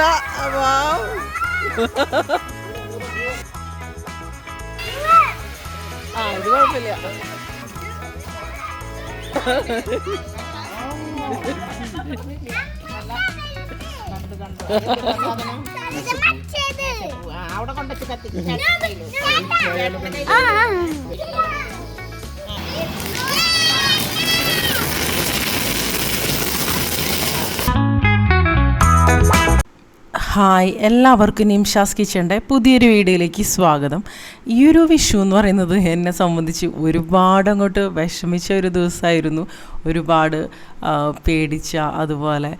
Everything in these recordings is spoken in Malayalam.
കുഴപ്പമില്ല. ഇത് കുഴപ്പമില്ല. അവിടെ കൊണ്ടു കത്തി. ഹായ്, എല്ലാവർക്കും നിംഷാസ് കിച്ചൻ്റെ പുതിയൊരു വീഡിയോയിലേക്ക് സ്വാഗതം. ഈ ഒരു വിഷു എന്ന് പറയുന്നത് എന്നെ സംബന്ധിച്ച് ഒരുപാട് അങ്ങോട്ട് വിഷമിച്ച ഒരു ദിവസമായിരുന്നു. ഒരുപാട് പേടിച്ച, അതുപോലെ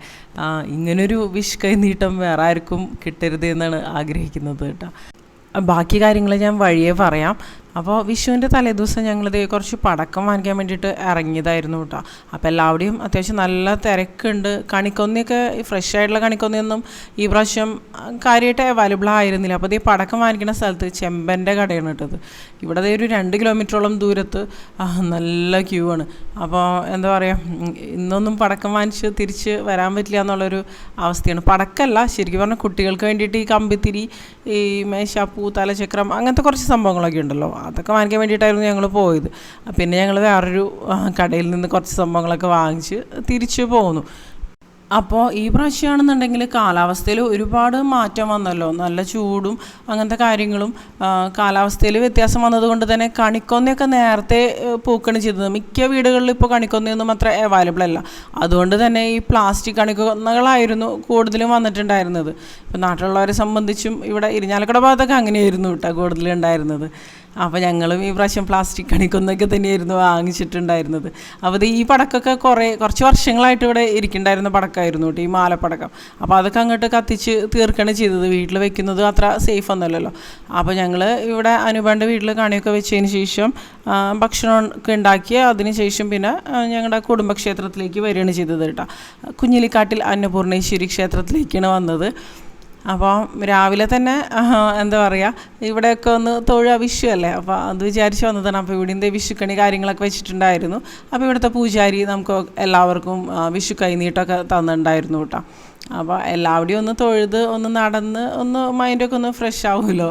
ഇങ്ങനൊരു വിഷ് കൈനീട്ടം വേറെ ആർക്കും കിട്ടരുത് എന്നാണ് ആഗ്രഹിക്കുന്നത് കേട്ടോ. ബാക്കി കാര്യങ്ങൾ ഞാൻ വഴിയേ പറയാം. അപ്പോൾ വിഷുവിൻ്റെ തലേദിവസം ഞങ്ങളിത് കുറച്ച് പടക്കം വാങ്ങിക്കാൻ വേണ്ടിയിട്ട് ഇറങ്ങിയതായിരുന്നു കേട്ടോ. അപ്പോൾ എല്ലാവരുടെയും അത്യാവശ്യം നല്ല തിരക്കുണ്ട്. കണിക്കൊന്നയൊക്കെ ഫ്രഷ് ആയിട്ടുള്ള കണിക്കൊന്നയൊന്നും ഈ പ്രാവശ്യം കാര്യമായിട്ട് അവൈലബിൾ ആയിരുന്നില്ല. അപ്പോൾ ഈ പടക്കം വാങ്ങിക്കുന്ന സ്ഥലത്ത് ചെമ്പൻ്റെ കടയാണ് കേട്ടത്. ഇവിടെ ഒരു 2 കിലോമീറ്ററോളം ദൂരത്ത് നല്ല ക്യൂ ആണ്. അപ്പോൾ എന്താ പറയുക, ഇന്നൊന്നും പടക്കം വാങ്ങിച്ച് തിരിച്ച് വരാൻ പറ്റില്ല എന്നുള്ളൊരു അവസ്ഥയാണ്. പടക്കമല്ല, ശരിക്കും പറഞ്ഞാൽ കുട്ടികൾക്ക് വേണ്ടിയിട്ട് ഈ കമ്പിത്തിരി, ഈ മേശാപ്പൂ, തലചക്രം, അങ്ങനത്തെ കുറച്ച് സംഭവങ്ങളൊക്കെ ഉണ്ടല്ലോ, അതൊക്കെ വാങ്ങിക്കാൻ വേണ്ടിയിട്ടായിരുന്നു ഞങ്ങൾ പോയത്. പിന്നെ ഞങ്ങൾ വേറൊരു കടയിൽ നിന്ന് കുറച്ച് സംഭവങ്ങളൊക്കെ വാങ്ങിച്ച് തിരിച്ചു പോന്നു. അപ്പോൾ ഈ പ്രാവശ്യമാണെന്നുണ്ടെങ്കിൽ കാലാവസ്ഥയിൽ ഒരുപാട് മാറ്റം വന്നല്ലോ. നല്ല ചൂടും അങ്ങനത്തെ കാര്യങ്ങളും കാലാവസ്ഥയിൽ വ്യത്യാസം വന്നതുകൊണ്ട് തന്നെ കണിക്കൊന്നയൊക്കെ നേരത്തെ പൂക്കണ് ചെയ്തത്. മിക്ക വീടുകളിൽ ഇപ്പോൾ കണിക്കൊന്നയൊന്നും അത്ര അവൈലബിൾ അല്ല. അതുകൊണ്ട് തന്നെ ഈ പ്ലാസ്റ്റിക് കണിക്കൊന്നകളായിരുന്നു കൂടുതലും വന്നിട്ടുണ്ടായിരുന്നത്. ഇപ്പോൾ നാട്ടിലുള്ളവരെ സംബന്ധിച്ചും ഇവിടെ ഇരിഞ്ഞാലക്കുട ഭാഗത്തൊക്കെ അങ്ങനെയായിരുന്നു കേട്ടോ കൂടുതലുണ്ടായിരുന്നത്. അപ്പോൾ ഞങ്ങളും ഈ പ്രാവശ്യം പ്ലാസ്റ്റിക് കണിക്കൊന്നൊക്കെ തന്നെയായിരുന്നു വാങ്ങിച്ചിട്ടുണ്ടായിരുന്നത്. അപ്പോൾ ഈ പടക്കമൊക്കെ കുറച്ച് വർഷങ്ങളായിട്ട് ഇവിടെ ഇരിക്കുന്നുണ്ടായിരുന്ന പടക്കമായിരുന്നു കേട്ടോ, ഈ മാലപ്പടക്കം. അപ്പോൾ അതൊക്കെ അങ്ങോട്ട് കത്തിച്ച് തീർക്കുകയാണ് ചെയ്തത്. വീട്ടിൽ വെക്കുന്നത് അത്ര സേഫ് ഒന്നുമല്ലല്ലോ. അപ്പോൾ ഞങ്ങൾ ഇവിടെ അനുപേൻ്റെ വീട്ടിൽ കണിയൊക്കെ വെച്ചതിന് ശേഷം ഭക്ഷണമൊക്കെ ഉണ്ടാക്കി അതിന് ശേഷം പിന്നെ ഞങ്ങളുടെ കുടുംബക്ഷേത്രത്തിലേക്ക് വരികയാണ് ചെയ്തത് കേട്ടോ. കുഞ്ഞിലിക്കാട്ടിൽ അന്നപൂർണേശ്വരി ക്ഷേത്രത്തിലേക്കാണ് വന്നത്. അപ്പോൾ രാവിലെ തന്നെ എന്താ പറയുക, ഇവിടെയൊക്കെ ഒന്ന് തൊഴുക, വിഷു അല്ലേ, അപ്പോൾ അത് വിചാരിച്ച് വന്നതാണ്. അപ്പോൾ ഇവിടുത്തെ വിഷുക്കണി കാര്യങ്ങളൊക്കെ വെച്ചിട്ടുണ്ടായിരുന്നു. അപ്പോൾ ഇവിടുത്തെ പൂജാരി നമുക്ക് എല്ലാവർക്കും വിഷു കൈനീട്ടമൊക്കെ തന്നിട്ടുണ്ടായിരുന്നു കേട്ടോ. അപ്പോൾ എല്ലാവരുടെയും ഒന്ന് തൊഴുത് ഒന്ന് നടന്ന് ഒന്ന് മൈൻഡൊക്കെ ഒന്ന് ഫ്രഷ് ആവുമല്ലോ.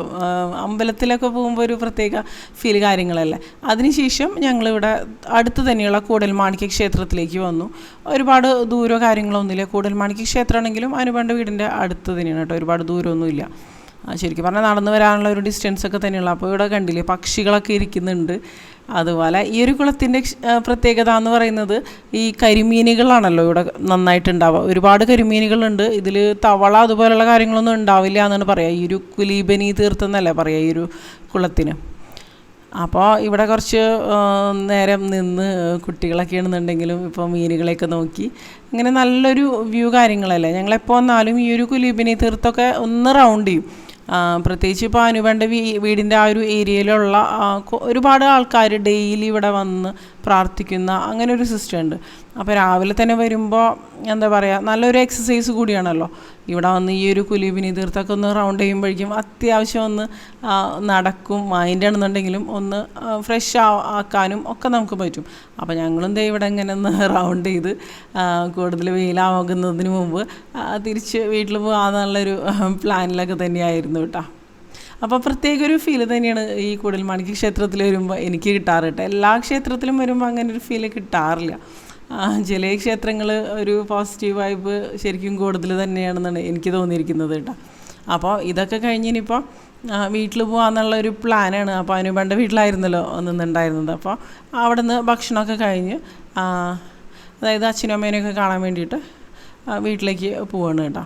അമ്പലത്തിലൊക്കെ പോകുമ്പോൾ ഒരു പ്രത്യേക ഫീൽ കാര്യങ്ങളല്ലേ. അതിനുശേഷം ഞങ്ങളിവിടെ അടുത്ത് തന്നെയുള്ള കൂടൽമാണിക്യ ക്ഷേത്രത്തിലേക്ക് വന്നു. ഒരുപാട് ദൂരമോ കാര്യങ്ങളൊന്നുമില്ല. കൂടൽമാണിക്യ ക്ഷേത്രമാണെങ്കിലും അനുപേൻ്റെ വീടിൻ്റെ അടുത്ത് തന്നെയാണ് കേട്ടോ, ഒരുപാട് ദൂരമൊന്നുമില്ല. ശരിക്കും പറഞ്ഞാൽ നടന്നു വരാനുള്ള ഒരു ഡിസ്റ്റൻസൊക്കെ തന്നെയുള്ള. അപ്പോൾ ഇവിടെ കണ്ടില്ലേ പക്ഷികളൊക്കെ ഇരിക്കുന്നുണ്ട്. അതുപോലെ ഈ ഒരു കുളത്തിൻ്റെ പ്രത്യേകത എന്ന് പറയുന്നത് ഈ കരിമീനുകളാണല്ലോ ഇവിടെ നന്നായിട്ടുണ്ടാവുക. ഒരുപാട് കരിമീനുകളുണ്ട്. ഇതിൽ തവള അതുപോലുള്ള കാര്യങ്ങളൊന്നും ഉണ്ടാവില്ല എന്നാണ് പറയുക. ഈ ഒരു കുലീബനി തീർത്ഥം എന്നല്ലേ പറയുക ഈ ഒരു കുളത്തിന്. അപ്പോൾ ഇവിടെ കുറച്ച് നേരം നിന്ന് കുട്ടികളൊക്കെ ആണെന്നുണ്ടെങ്കിലും ഇപ്പോൾ മീനുകളെയൊക്കെ നോക്കി ഇങ്ങനെ നല്ലൊരു വ്യൂ കാര്യങ്ങളല്ലേ. ഞങ്ങളെപ്പോൾ വന്നാലും ഈ ഒരു കുലീബനി തീർത്ഥമൊക്കെ ഒന്ന് റൗണ്ട് ചെയ്യും. പ്രത്യേകിച്ച് ഇപ്പോൾ അനുപേൻ്റെ വീടിൻ്റെ ആ ഒരു ഏരിയയിലുള്ള ഒരുപാട് ആൾക്കാർ ഡെയിലി ഇവിടെ വന്ന് പ്രാർത്ഥിക്കുന്ന അങ്ങനെ ഒരു സിസ്റ്റം ഉണ്ട്. അപ്പോൾ രാവിലെ തന്നെ വരുമ്പോൾ എന്താ പറയുക, നല്ലൊരു എക്സസൈസ് കൂടിയാണല്ലോ. ഇവിടെ വന്ന് ഈ ഒരു കുലീബിനി തീർത്തൊക്കെ ഒന്ന് റൗണ്ട് ചെയ്യുമ്പോഴേക്കും അത്യാവശ്യം ഒന്ന് നടക്കും. മൈൻഡ് ആണെന്നുണ്ടെങ്കിലും ഒന്ന് ഫ്രഷ് ആക്കാനും ഒക്കെ നമുക്ക് പറ്റും. അപ്പോൾ ഞങ്ങളും ദേ ഇവിടെ ഇങ്ങനെ ഒന്ന് റൗണ്ട് ചെയ്ത് കൂടുതൽ വെയിലാകുന്നതിന് മുമ്പ് തിരിച്ച് വീട്ടിൽ പോകാമെന്നുള്ളൊരു പ്ലാനിലൊക്കെ തന്നെയായിരുന്നു കേട്ടോ. അപ്പോൾ പ്രത്യേക ഒരു ഫീൽ തന്നെയാണ് ഈ കൂടൽമാണിക്യ ക്ഷേത്രത്തിൽ വരുമ്പോൾ എനിക്ക് കിട്ടാറ് കേട്ടോ. എല്ലാ ക്ഷേത്രത്തിലും വരുമ്പോൾ അങ്ങനെ ഒരു ഫീൽ കിട്ടാറില്ല. ചില ക്ഷേത്രങ്ങൾ ഒരു പോസിറ്റീവ് വൈബ് ശരിക്കും കൂടുതൽ തന്നെയാണെന്നാണ് എനിക്ക് തോന്നിയിരിക്കുന്നത് കേട്ടോ. അപ്പോൾ ഇതൊക്കെ കഴിഞ്ഞിനിപ്പോൾ വീട്ടിൽ പോകാമെന്നുള്ള ഒരു പ്ലാനാണ്. അപ്പോൾ അനുപേൻ്റെ വീട്ടിലായിരുന്നല്ലോ നിന്നുണ്ടായിരുന്നത്. അപ്പോൾ അവിടെ നിന്ന് ഭക്ഷണമൊക്കെ കഴിഞ്ഞ് അതായത് അച്ഛനും അമ്മേനെയൊക്കെ കാണാൻ വേണ്ടിയിട്ട് വീട്ടിലേക്ക് പോവാണ് കേട്ടോ.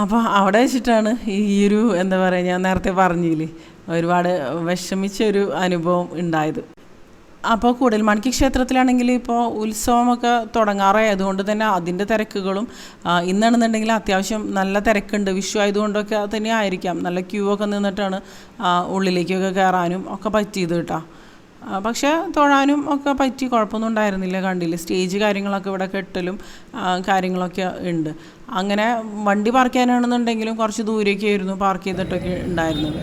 അപ്പോൾ അവിടെ വെച്ചിട്ടാണ് ഈ ഒരു എന്താ പറയുക, ഞാൻ നേരത്തെ പറഞ്ഞില്ലേ, ഒരുപാട് വിഷമിച്ചൊരു അനുഭവം ഉണ്ടായത്. അപ്പോൾ കൂടൽമാണിക്യ ക്ഷേത്രത്തിലാണെങ്കിൽ ഇപ്പോൾ ഉത്സവമൊക്കെ തുടങ്ങാറായി. അതുകൊണ്ട് തന്നെ അതിൻ്റെ തിരക്കുകളും ഇന്നാണെന്നുണ്ടെങ്കിൽ അത്യാവശ്യം നല്ല തിരക്കുണ്ട്. വിഷു ആയതുകൊണ്ടൊക്കെ തന്നെ ആയിരിക്കാം നല്ല ക്യൂ ഒക്കെ നിന്നിട്ടാണ് ഉള്ളിലേക്കൊക്കെ കയറാനും ഒക്കെ പറ്റിയത് കേട്ടോ. പക്ഷേ തൊഴാനും ഒക്കെ പറ്റി, കുഴപ്പമൊന്നും ഉണ്ടായിരുന്നില്ല. കണ്ടില്ല സ്റ്റേജ് കാര്യങ്ങളൊക്കെ ഇവിടെ കെട്ടലും കാര്യങ്ങളൊക്കെ ഉണ്ട്. അങ്ങനെ വണ്ടി പാർക്ക് ചെയ്യാനാണെന്നുണ്ടെങ്കിലും കുറച്ച് ദൂരേക്കായിരുന്നു പാർക്ക് ചെയ്തിട്ടൊക്കെ ഉണ്ടായിരുന്നത്.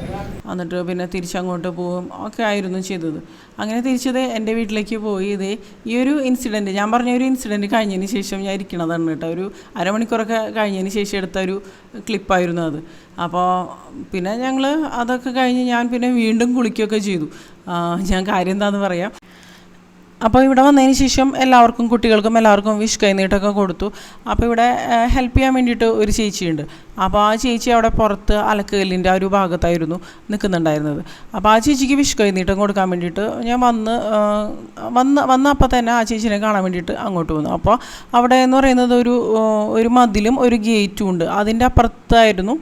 എന്നിട്ട് പിന്നെ തിരിച്ചങ്ങോട്ട് പോവും ഒക്കെ ആയിരുന്നു ചെയ്തത്. അങ്ങനെ തിരിച്ചത് എൻ്റെ വീട്ടിലേക്ക് പോയി. ഇതേ ഈ ഒരു ഇൻസിഡൻറ്റ്, ഞാൻ പറഞ്ഞ ഒരു ഇൻസിഡൻറ്റ് കഴിഞ്ഞതിന് ശേഷം ഞാൻ ഇരിക്കണതാണ് കേട്ടോ. ഒരു അരമണിക്കൂറൊക്കെ കഴിഞ്ഞതിന് ശേഷം എടുത്ത ഒരു ക്ലിപ്പായിരുന്നു അത്. അപ്പോൾ പിന്നെ ഞങ്ങൾ അതൊക്കെ കഴിഞ്ഞ് ഞാൻ പിന്നെ വീണ്ടും കുളിക്കുകയൊക്കെ ചെയ്തു. ഞാൻ കാര്യം എന്താണെന്ന് പറയാം. അപ്പോൾ ഇവിടെ വന്നതിന് ശേഷം എല്ലാവർക്കും, കുട്ടികൾക്കും എല്ലാവർക്കും വിഷ് കൈനീട്ടൊക്കെ കൊടുത്തു. അപ്പോൾ ഇവിടെ ഹെൽപ്പ് ചെയ്യാൻ വേണ്ടിയിട്ട് ഒരു ചേച്ചിയുണ്ട്. അപ്പോൾ ആ ചേച്ചി അവിടെ പുറത്ത് അലക്കുകല്ലിൻ്റെ ആ ഒരു ഭാഗത്തായിരുന്നു നിൽക്കുന്നുണ്ടായിരുന്നത്. അപ്പോൾ ആ ചേച്ചിക്ക് വിഷ് കൈനീട്ടം കൊടുക്കാൻ വേണ്ടിയിട്ട് ഞാൻ വന്ന അപ്പം തന്നെ ആ ചേച്ചിനെ കാണാൻ വേണ്ടിയിട്ട് അങ്ങോട്ട് വന്നു. അപ്പോൾ അവിടെ എന്ന് പറയുന്നത് ഒരു മതിലും ഒരു ഗേറ്റും ഉണ്ട്. അതിൻ്റെ അപ്പുറത്തായിരുന്നു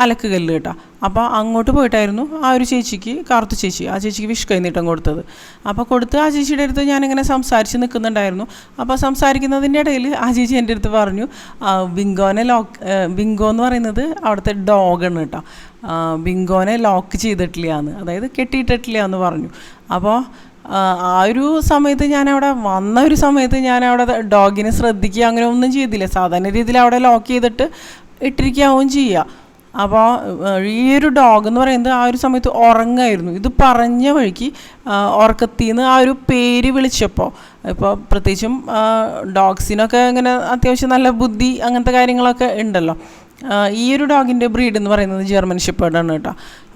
അലക്കുകല്ല് കേട്ടോ. അപ്പോൾ അങ്ങോട്ട് പോയിട്ടായിരുന്നു ആ ഒരു ചേച്ചിക്ക്, കാർത്തു ചേച്ചി, ആ ചേച്ചിക്ക് വിഷ് കൈനീട്ടം കൊടുത്തത്. അപ്പോൾ കൊടുത്ത് ആ ചേച്ചിയുടെ അടുത്ത് ഞാനിങ്ങനെ സംസാരിച്ച് നിൽക്കുന്നുണ്ടായിരുന്നു. അപ്പോൾ സംസാരിക്കുന്നതിൻ്റെ ഇടയിൽ ആ ചേച്ചി എൻ്റെ അടുത്ത് പറഞ്ഞു, ബിങ്കോ എന്ന് പറയുന്നത് അവിടുത്തെ ഡോഗാണ് കേട്ടോ, ബിങ്കോനെ ലോക്ക് ചെയ്തിട്ടില്ല എന്ന്, അതായത് കെട്ടിയിട്ടിട്ടില്ല എന്ന് പറഞ്ഞു. അപ്പോൾ ആ ഒരു സമയത്ത് വന്ന ഒരു സമയത്ത് ഞാനവിടെ ഡോഗിനെ ശ്രദ്ധിക്കുക അങ്ങനെ ഒന്നും ചെയ്തില്ല. സാധാരണ രീതിയിൽ അവിടെ ലോക്ക് ചെയ്തിട്ട് ഇട്ടിരിക്കാവും ചെയ്യുക. അപ്പോൾ ഈ ഒരു ഡോഗ് എന്ന് പറയുന്നത് ആ ഒരു സമയത്ത് ഉറങ്ങായിരുന്നു. ഇത് പറഞ്ഞ വഴിക്ക് ഉറക്കത്തിൽ നിന്ന് ആ ഒരു പേര് വിളിച്ചപ്പോൾ, ഇപ്പോൾ പ്രത്യേകിച്ചും ഡോഗ്സിനൊക്കെ ഇങ്ങനെ അത്യാവശ്യം നല്ല ബുദ്ധി അങ്ങനത്തെ കാര്യങ്ങളൊക്കെ ഉണ്ടല്ലോ. ഈ ഒരു ഡോഗിൻ്റെ ബ്രീഡ് എന്ന് പറയുന്നത് ജർമ്മൻ ഷെപ്പേർഡാണ് കേട്ടോ.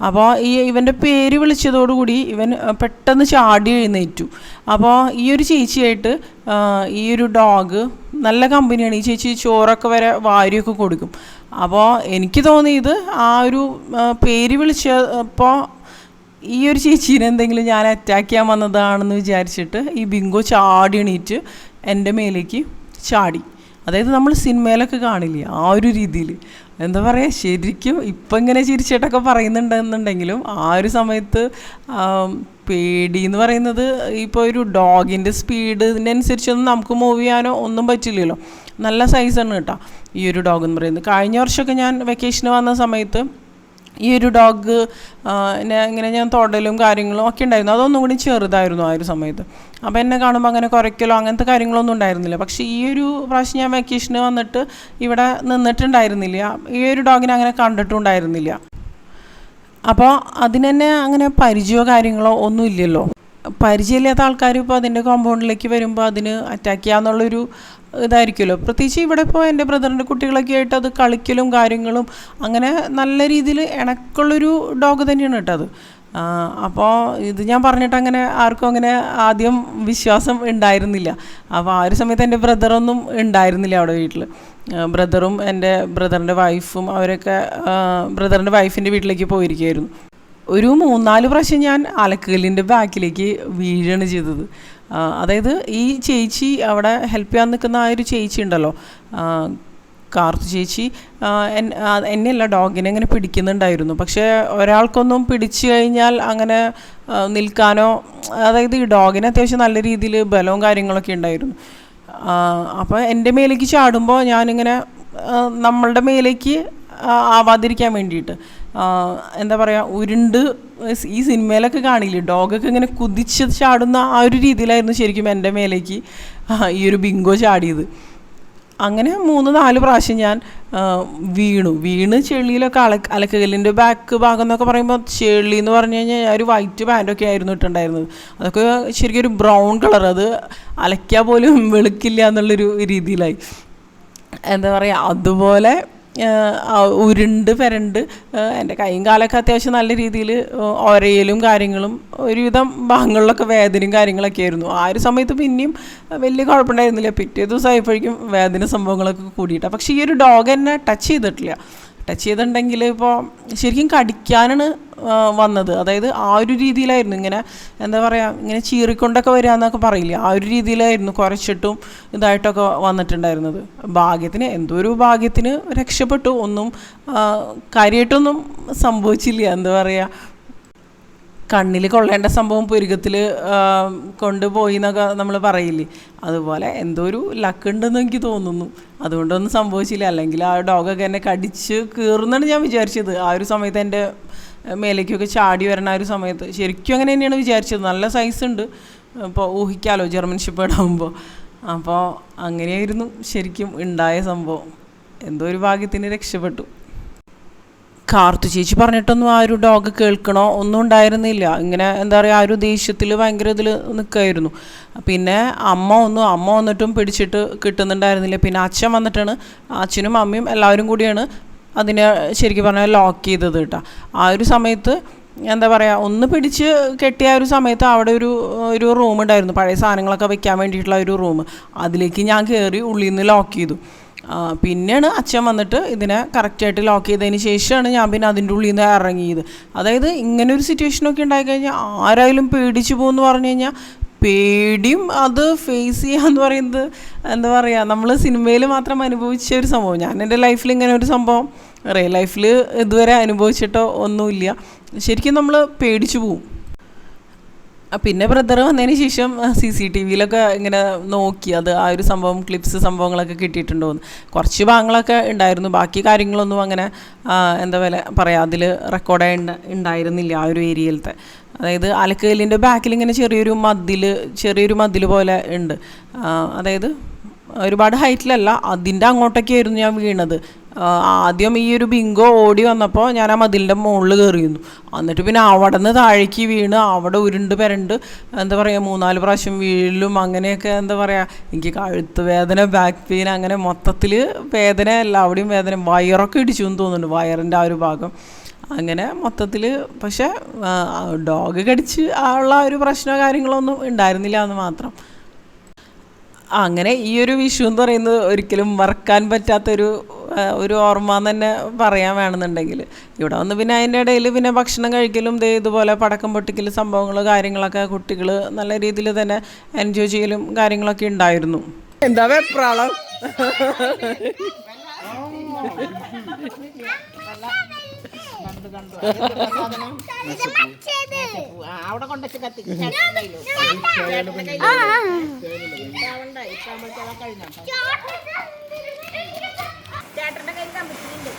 അപ്പോൾ ഇവൻ്റെ പേര് വിളിച്ചതോടുകൂടി ഇവൻ പെട്ടെന്ന് ചാടി എഴുന്നേറ്റു. അപ്പോൾ ഈ ഒരു ചേച്ചിയായിട്ട് ഈ ഒരു ഡോഗ് നല്ല കമ്പനിയാണ്. ഈ ചേച്ചി ചോറൊക്കെ വരെ വാരിയൊക്കെ കൊടുക്കും. അപ്പോൾ എനിക്ക് തോന്നിയത് ആ ഒരു പേര് വിളിച്ചപ്പോൾ ഈ ഒരു ചേച്ചീനെ എന്തെങ്കിലും ഞാൻ അറ്റാക്ക് ചെയ്യാൻ വന്നതാണെന്ന് വിചാരിച്ചിട്ട് ഈ ബിങ്കോ ചാടി എണീറ്റ് എൻ്റെ മേലേക്ക് ചാടി. അതായത് നമ്മൾ സിനിമയിലൊക്കെ കാണില്ലേ ആ ഒരു രീതിയിൽ, എന്താ പറയുക, ശരിക്കും ഇപ്പം ഇങ്ങനെ ചിരിച്ചിട്ടൊക്കെ പറയുന്നുണ്ടെന്നുണ്ടെങ്കിലും ആ ഒരു സമയത്ത് പേടി എന്ന് പറയുന്നത്, ഇപ്പോൾ ഒരു ഡോഗിൻ്റെ സ്പീഡിനനുസരിച്ചൊന്നും നമുക്ക് മൂവ് ചെയ്യാനോ ഒന്നും പറ്റില്ലല്ലോ. നല്ല സൈസാണ് കേട്ടോ ഈ ഒരു ഡോഗ് എന്ന് പറയുന്നത്. കഴിഞ്ഞ വർഷമൊക്കെ ഞാൻ വെക്കേഷന് വന്ന സമയത്ത് ഈ ഒരു ഡോഗ് ഇങ്ങനെ ഞാൻ തൊടലും കാര്യങ്ങളും ഒക്കെ ഉണ്ടായിരുന്നു. അതൊന്നും കൂടി ചെറുതായിരുന്നു ആ ഒരു സമയത്ത്. അപ്പോൾ എന്നെ കാണുമ്പോൾ അങ്ങനെ കുറയ്ക്കലോ അങ്ങനത്തെ കാര്യങ്ങളൊന്നും ഉണ്ടായിരുന്നില്ല. പക്ഷേ ഈ ഒരു പ്രാവശ്യം ഞാൻ വെക്കേഷന് വന്നിട്ട് ഇവിടെ നിന്നിട്ടുണ്ടായിരുന്നില്ല. ഈ ഒരു ഡോഗിനെ അങ്ങനെ കണ്ടിട്ടുണ്ടായിരുന്നില്ല. അപ്പോൾ അതിന് തന്നെ അങ്ങനെ പരിചയമോ കാര്യങ്ങളോ ഒന്നും ഇല്ലല്ലോ. പരിചയമില്ലാത്ത ആൾക്കാർ ഇപ്പോൾ അതിൻ്റെ കോമ്പൗണ്ടിലേക്ക് വരുമ്പോൾ അതിന് അറ്റാക്ക് ചെയ്യാന്നുള്ളൊരു ഇതായിരിക്കുമല്ലോ. പ്രത്യേകിച്ച് ഇവിടെ ഇപ്പോൾ എൻ്റെ ബ്രദറിൻ്റെ കുട്ടികളൊക്കെ ആയിട്ട് അത് കളിക്കലും കാര്യങ്ങളും അങ്ങനെ നല്ല രീതിയിൽ ഇണക്കുള്ളൊരു ഡോഗ് തന്നെയാണ് കേട്ടോ അത്. അപ്പോൾ ഇത് ഞാൻ പറഞ്ഞിട്ട് അങ്ങനെ ആർക്കും അങ്ങനെ ആദ്യം വിശ്വാസം ഉണ്ടായിരുന്നില്ല. അപ്പോൾ ആ ഒരു സമയത്ത് എൻ്റെ ബ്രദറൊന്നും ഉണ്ടായിരുന്നില്ല അവിടെ വീട്ടിൽ. ബ്രദറും എൻ്റെ ബ്രദറിൻ്റെ വൈഫും അവരൊക്കെ ബ്രദറിൻ്റെ വൈഫിൻ്റെ വീട്ടിലേക്ക് പോയിരിക്കുകയായിരുന്നു. ഒരു 3-4 പ്രാവശ്യം ഞാൻ അലക്കുകല്ലിൻ്റെ ബാക്കിലേക്ക് വീഴുകയാണ് ചെയ്തത്. അതായത് ഈ ചേച്ചി അവിടെ ഹെൽപ്പ് ചെയ്യാൻ നിൽക്കുന്ന ആ ഒരു ചേച്ചി ഉണ്ടല്ലോ, കാർത്തു ചേച്ചി, എന്നെയല്ല ഡോഗിനെ ഇങ്ങനെ പിടിക്കുന്നുണ്ടായിരുന്നു. പക്ഷേ ഒരാൾക്കൊന്നും പിടിച്ചു കഴിഞ്ഞാൽ അങ്ങനെ നിൽക്കാനോ, അതായത് ഈ ഡോഗിന് അത്യാവശ്യം നല്ല രീതിയിൽ ബലവും കാര്യങ്ങളൊക്കെ ഉണ്ടായിരുന്നു. അപ്പോൾ എൻ്റെ മേലേക്ക് ചാടുമ്പോൾ ഞാനിങ്ങനെ നമ്മളുടെ മേലേക്ക് ആവാതിരിക്കാൻ വേണ്ടിയിട്ട് എന്താ പറയുക, ഉരുണ്ട് ഈ സിനിമയിലൊക്കെ കാണില്ലേ ഡോഗൊക്കെ ഇങ്ങനെ കുതിച്ച് ചാടുന്ന ആ ഒരു രീതിയിലായിരുന്നു ശരിക്കും എൻ്റെ മേലേക്ക് ഈ ഒരു ബിങ്കോ ചാടിയത്. അങ്ങനെ 3-4 പ്രാവശ്യം ഞാൻ വീണ് ചെളിയിലൊക്കെ അലക്കുകല്ലിൻ്റെ ബാക്ക് ഭാഗം എന്നൊക്കെ പറയുമ്പോൾ, ചെളി എന്ന് പറഞ്ഞു കഴിഞ്ഞാൽ ഒരു വൈറ്റ് പാൻറ്റൊക്കെ ആയിരുന്നു ഇട്ടുണ്ടായിരുന്നത്. അതൊക്കെ ശരിക്കും ഒരു ബ്രൗൺ കളർ, അത് അലയ്ക്കാൻ പോലും വെളുക്കില്ല എന്നുള്ളൊരു രീതിയിലായി. എന്താ പറയുക, അതുപോലെ ഉരുണ്ട് പെരണ്ട് എൻ്റെ കൈയും കാലൊക്കെ അത്യാവശ്യം നല്ല രീതിയിൽ ഒരയലും കാര്യങ്ങളും ഒരുവിധം ഭാഗങ്ങളിലൊക്കെ വേദനയും കാര്യങ്ങളൊക്കെ ആയിരുന്നു. ആ ഒരു സമയത്ത് പിന്നെയും വലിയ കുഴപ്പമുണ്ടായിരുന്നില്ല. പിറ്റേ ദിവസം ആയപ്പോഴേക്കും വേദന സംഭവങ്ങളൊക്കെ കൂടിയിട്ടാണ്. പക്ഷേ ഈ ഒരു ഡോഗ് എന്നെ ടച്ച് ചെയ്തിട്ടുണ്ടെങ്കിൽ ഇപ്പോൾ ശരിക്കും കടിക്കാനാണ് വന്നത്. അതായത് ആ ഒരു രീതിയിലായിരുന്നു, ഇങ്ങനെ എന്താ പറയുക, ഇങ്ങനെ ചീറിക്കൊണ്ടൊക്കെ വരിക എന്നൊക്കെ പറയില്ലേ, ആ ഒരു രീതിയിലായിരുന്നു കുറച്ചിട്ടും ഇതായിട്ടൊക്കെ വന്നിട്ടുണ്ടായിരുന്നത്. എന്തോ ഒരു ഭാഗ്യത്തിന് രക്ഷപ്പെട്ടു. ഒന്നും കാര്യമായിട്ടൊന്നും സംഭവിച്ചില്ല. എന്താ പറയുക, കണ്ണിൽ കൊള്ളേണ്ട സംഭവം പുരുകത്തിൽ കൊണ്ടുപോയി എന്നൊക്കെ നമ്മൾ പറയില്ലേ, അതുപോലെ എന്തോ ഒരു ലക്ക് ഉണ്ടെന്ന് എനിക്ക് തോന്നുന്നു. അതുകൊണ്ടൊന്നും സംഭവിച്ചില്ല. അല്ലെങ്കിൽ ആ ഡോഗൊക്കെ എന്നെ കടിച്ച് കീറുന്നാണ് ഞാൻ വിചാരിച്ചത്. ആ ഒരു സമയത്ത് എൻ്റെ മേലേക്കൊക്കെ ചാടി വരണ ആ ഒരു സമയത്ത് ശരിക്കും അങ്ങനെ തന്നെയാണ് വിചാരിച്ചത്. നല്ല സൈസ് ഉണ്ട്. ഇപ്പോൾ ഊഹിക്കാമല്ലോ ജർമ്മൻ ഷെപ്പേർഡ് ആകുമ്പോൾ. അപ്പോൾ അങ്ങനെയായിരുന്നു ശരിക്കും ഉണ്ടായ സംഭവം. എന്തോ ഒരു ഭാഗ്യത്തിന് രക്ഷപ്പെട്ടു. കാർത്തു ചേച്ചി പറഞ്ഞിട്ടൊന്നും ആ ഒരു ഡോഗ് കേൾക്കണോ ഒന്നും ഉണ്ടായിരുന്നില്ല. ഇങ്ങനെ എന്താ പറയുക, ആ ഒരു ദേഷ്യത്തിൽ ഭയങ്കര ഇതിൽ നിൽക്കുമായിരുന്നു. പിന്നെ അമ്മ വന്നിട്ടും പിടിച്ചിട്ട് കിട്ടുന്നുണ്ടായിരുന്നില്ല. പിന്നെ അച്ഛൻ വന്നിട്ടാണ്, അച്ഛനും അമ്മയും എല്ലാവരും കൂടിയാണ് അതിനെ ശരിക്കും പറഞ്ഞാൽ ലോക്ക് ചെയ്തത് കേട്ടോ. ആ ഒരു സമയത്ത് എന്താ പറയുക, ഒന്ന് പിടിച്ച് കെട്ടിയ ഒരു സമയത്ത് അവിടെ ഒരു റൂം ഉണ്ടായിരുന്നു, പഴയ സാധനങ്ങളൊക്കെ വെക്കാൻ വേണ്ടിയിട്ടുള്ള ഒരു റൂം. അതിലേക്ക് ഞാൻ കയറി ഉള്ളിൽ നിന്ന് ലോക്ക് ചെയ്തു. പിന്നെയാണ് അച്ഛൻ വന്നിട്ട് ഇതിനെ കറക്റ്റായിട്ട് ലോക്ക് ചെയ്തതിന് ശേഷമാണ് ഞാൻ പിന്നെ അതിൻ്റെ ഉള്ളിൽ നിന്ന് ഇറങ്ങിയത്. അതായത് ഇങ്ങനെ ഒരു സിറ്റുവേഷനൊക്കെ ഉണ്ടായിക്കഴിഞ്ഞാൽ ആരായാലും പേടിച്ചു പോകുമെന്ന് പറഞ്ഞു കഴിഞ്ഞാൽ പേടിയും അത് ഫേസ് ചെയ്യാന്ന് പറയുന്നത് എന്താ പറയുക, നമ്മൾ സിനിമയിൽ മാത്രം അനുഭവിച്ച ഒരു സംഭവം. ഞാൻ എൻ്റെ ലൈഫിൽ ഇങ്ങനെ ഒരു സംഭവം റിയൽ ലൈഫിൽ ഇതുവരെ അനുഭവിച്ചിട്ടോ ഒന്നുമില്ല. ശരിക്കും നമ്മൾ പേടിച്ചു പോവും. പിന്നെ ബ്രദർ വന്നതിന് ശേഷം CCTV-യിലൊക്കെ ഇങ്ങനെ നോക്കി അത് ആ ഒരു സംഭവം ക്ലിപ്സ് സംഭവങ്ങളൊക്കെ കിട്ടിയിട്ടുണ്ടോയെന്ന്. കുറച്ച് ഭാഗങ്ങളൊക്കെ ഉണ്ടായിരുന്നു, ബാക്കി കാര്യങ്ങളൊന്നും അങ്ങനെ എന്താ പറയുക അതിൽ റെക്കോർഡ് ഉണ്ടായിരുന്നില്ല ആ ഒരു ഏരിയയിലത്തെ. അതായത് അലക്കലിൻ്റെ ബാക്കിൽ ഇങ്ങനെ ചെറിയൊരു മതിൽ പോലെ ഉണ്ട്. അതായത് ഒരുപാട് ഹൈറ്റിലല്ല, അതിൻ്റെ അങ്ങോട്ടൊക്കെയായിരുന്നു ഞാൻ വീണത്. ആദ്യം ഈ ഒരു ബിങ്കോ ഓടി വന്നപ്പോൾ ഞാൻ ആ മതിലിൻ്റെ മുകളിൽ കയറിയിരുന്നു. എന്നിട്ട് പിന്നെ അവിടെ നിന്ന് താഴേക്ക് വീണ് അവിടെ ഉരുണ്ട് പെരണ്ട് എന്താ പറയുക 3-4 പ്രാവശ്യം വീഴിലും അങ്ങനെയൊക്കെ എന്താ പറയുക. എനിക്ക് കഴുത്ത് വേദന, ബാക്ക് പെയിൻ, അങ്ങനെ മൊത്തത്തിൽ വേദന, എല്ലാവിടെയും വേദന. വയറൊക്കെ ഇടിച്ചു എന്ന് തോന്നുന്നുണ്ട്, വയറിൻ്റെ ആ ഒരു ഭാഗം. അങ്ങനെ മൊത്തത്തിൽ. പക്ഷേ ഡോഗ് കടിച്ച് ഉള്ള ഒരു പ്രശ്നമോ കാര്യങ്ങളോ ഒന്നും ഉണ്ടായിരുന്നില്ല എന്ന് മാത്രം. അങ്ങനെ ഈ ഒരു വിഷു എന്ന് പറയുന്നത് ഒരിക്കലും മറക്കാൻ പറ്റാത്തൊരു ഓർമ്മ എന്ന് തന്നെ പറയാൻ വേണമെന്നുണ്ടെങ്കിൽ. ഇവിടെ വന്ന് പിന്നെ അതിൻ്റെ ഇടയിൽ പിന്നെ ഭക്ഷണം കഴിക്കലും ഇതുപോലെ പടക്കം പൊട്ടിക്കലും സംഭവങ്ങൾ കാര്യങ്ങളൊക്കെ കുട്ടികൾ നല്ല രീതിയിൽ തന്നെ എൻജോയ് ചെയ്യലും കാര്യങ്ങളൊക്കെ ഉണ്ടായിരുന്നു. എന്താ വെപ്രാളം? അവിടെ കൊണ്ടുവച്ച് കത്തിച്ചു ചേട്ടന്റെ കയ്യിൽ കമ്പിച്ചിട്ടുണ്ട്.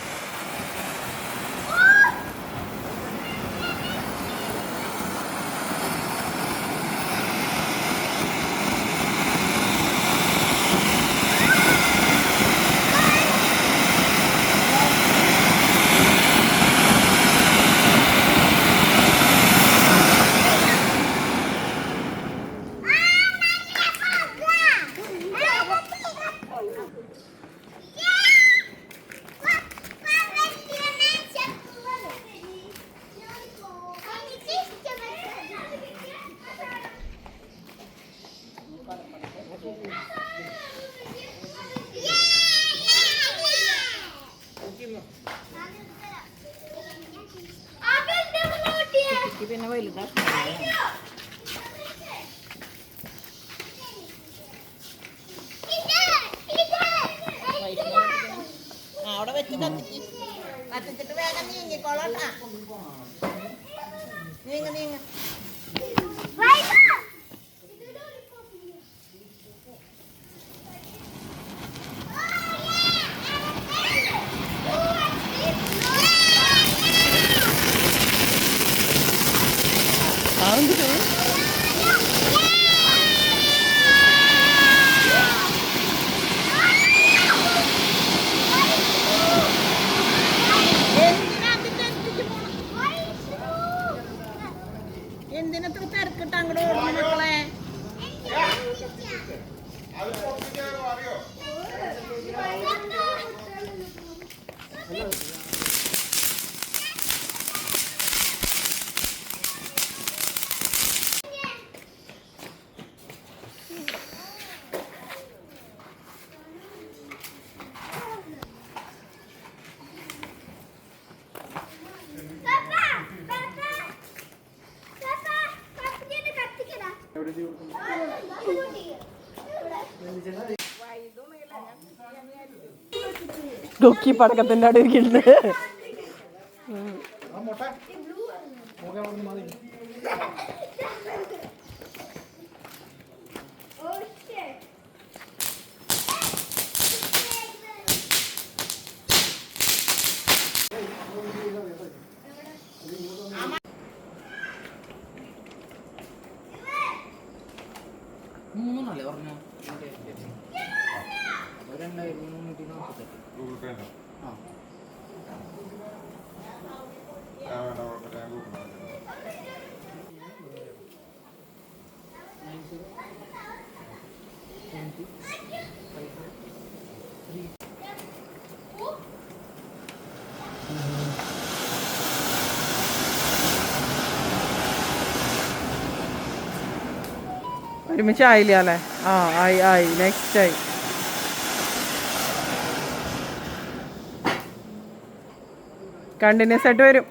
പിന്നെ വലുതാ അവിടെ വെച്ച് കത്തിച്ചിട്ട് വേഗം നീങ്ങിക്കോളാ. നീങ്ങ എന്തിനത്ര തിരക്കിട്ട് അങ്ങോട്ട് ഓടുന്നു മക്കളെ? ഡൊക്കി പടക്കത്തിൻ്റെ അവിടെ ഇരിക്കുന്നുണ്ട്. മൂന്നല്ലേ പറഞ്ഞു? 2348. ഒരുമിച്ച് ആയില്ല അല്ലേ? ആ ആയി നെക്സ്റ്റ് ആയി. കണ്ടിന്യൂസ് ആയിട്ട് വരും.